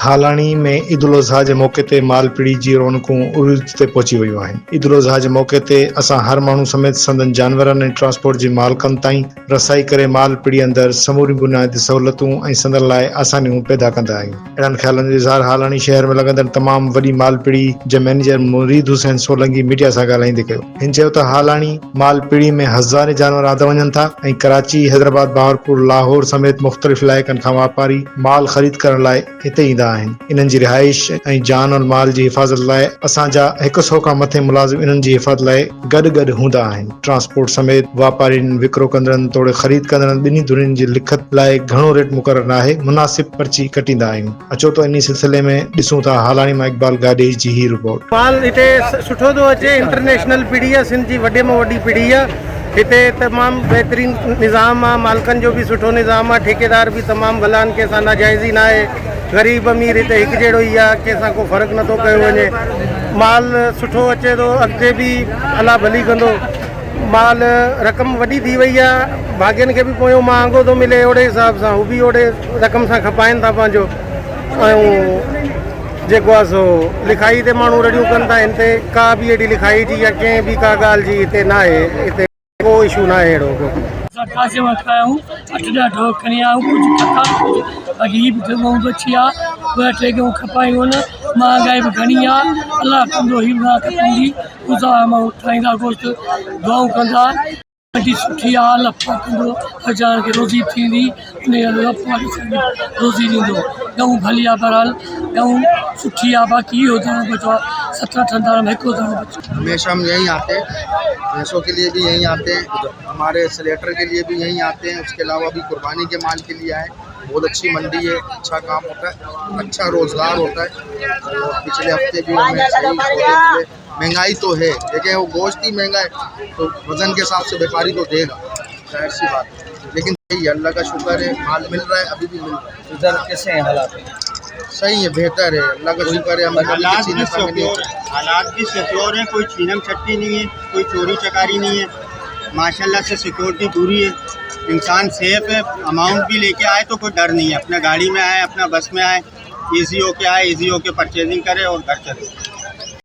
हालाणी में ईद उल अज़हा जे मौके ते मालपीड़ी जी रौनकूं उरूज ते पहुची वियूं आहिनि। ईद उल अज़हा जे मौके ते असां हर माण्हू समेत संदन जानवरनि ऐं ट्रांसपोर्ट जे मालिकनि ताईं रसाई करे मालपीड़ी अंदरि समूरी बुनियादी सहूलियतूं ऐं संदन लाइ आसानियूं पैदा कंदा आहियूं। अहिड़नि ख़्यालनि जो इज़हार हालाणी शहर में लॻंदड़ तमामु वॾी मालपीड़ी जे मैनेजर मुरीद हुसैन सोलंकी मीडिया सां ॻाल्हाईंदे कयो। हिन चयो त हालाणी मालपीड़ी में हज़ारे जानवर आंदा वञनि था ऐं कराची, हैदराबाद, बहावरपुर, लाहौर समेत मुख़्तलिफ़ इलाइक़नि खां वापारी माल ख़रीद करण लाइ हिते ईंदा आहिनि। इन्हनि जी रिहाइश ऐं जान और माल जी हिफ़ाज़त लाइ असांजा 100 खां मथे मुलाज़िम इन्हनि जी हिफ़ाज़त लाइ गॾु हूंदा आहिनि। ट्रांसपोर्ट समेत वापारियुनि, विकिरो कंदड़नि तोड़े ख़रीद कंदड़नि ॿिन्ही धुरियुनि जी लिखत लाइ घणो रेट मुक़ररु नाहे, मुनासिब पर्ची कटींदा आहियूं। अचो त इन सिलसिले में ॾिसूं था हालाणी मां इकबाल गाडेई जी ही रिपोर्ट। माल हिते सुठो थो अचे, इंटरनेशनल पीढ़ी आहे, सिंध जी वॾे में वॾी पीढ़ी आहे। हिते तमामु बहितरीन निज़ाम आहे, मालिकनि जो बि सुठो निज़ाम आहे, ठेकेदार बि तमामु भला आहिनि, कंहिंसां नाजाइज़ी न आहे। ग़रीब अमीर हिते हिकु जहिड़ो ई आहे, कंहिंसां को फ़र्क़ु नथो कयो वञे। माल सुठो अचे थो, अॻिते बि अला भली कंदो। माल रक़म वॾी थी वई आहे, भाॻियुनि खे बि पोयों महांगो थो मिले, ओड़े हिसाब सां हू बि ओड़े रक़म सां खपाइनि था पंहिंजो। ऐं जेको आहे सो लिखाई ते माण्हू रड़ियूं कनि था, हिन ते का बि अहिड़ी लिखाई जी या कंहिं बि का ॻाल्हि जी हिते न आहे, हिते को इशू न आहे अहिड़ो को। कासे में खाऊं 8 ढोक खणी आऊं, कुछ खता कुछ अजीब जगहों बची आ, वे टे के खपायूं न। महंगाई भी घणी आ, अल्लाह कंदो ही ना कंदी, उसा मां ठाईंदा गोश्त दुआऊं कंदा। ॾाढी सुठी आहे, अल्लाह पाक कंदो अजान खे रोज़ी थींदी, उन अल्लाह पाक रोज़ी ॾींदो। ॻऊं भली आहे, बहरहाल ॻऊं सुठी आहे। बाक़ी इहो दाणो बचो आहे, 17 दाणा में हिकिड़ो दाणो बचो। हमेशा हम यहीं आते हैं, भैंसों के लिए भी यहीं आते हैं, हमारे स्लेटर के लिए भी यहीं आते हैं। उसके अलावा भी कुर्बानी के माल के लिए आए। बहुत अच्छी मंडी है, अच्छा काम होता है, अच्छा रोज़गार होता है। और पिछले हफ्ते भी हमें सही सौदे मिले। महंगाई तो है, लेकिन वो गोश्त ही महंगा है, तो वज़न के हिसाब से व्यापारी को देगा, जाहिर सी बात है। लेकिन सही है, अल्लाह का शुक्र है, माल मिल रहा है, अभी भी मिल रहा है। इधर कैसे हैं हालात? सही है, बेहतर है, अल्लाह का शुक्र है। हालात भी सिक्योर है, कोई छीनम छट्टी नहीं है, कोई चोरी चकारी नहीं है, माशाल्लाह से सिक्योरिटी पूरी है, इंसान सेफ है। अमाउंट भी लेके आए तो कोई डर नहीं है, अपना गाड़ी में आए, अपना बस में आए, ईजी होके आए, ईजी होके परचेजिंग करे और घर चले।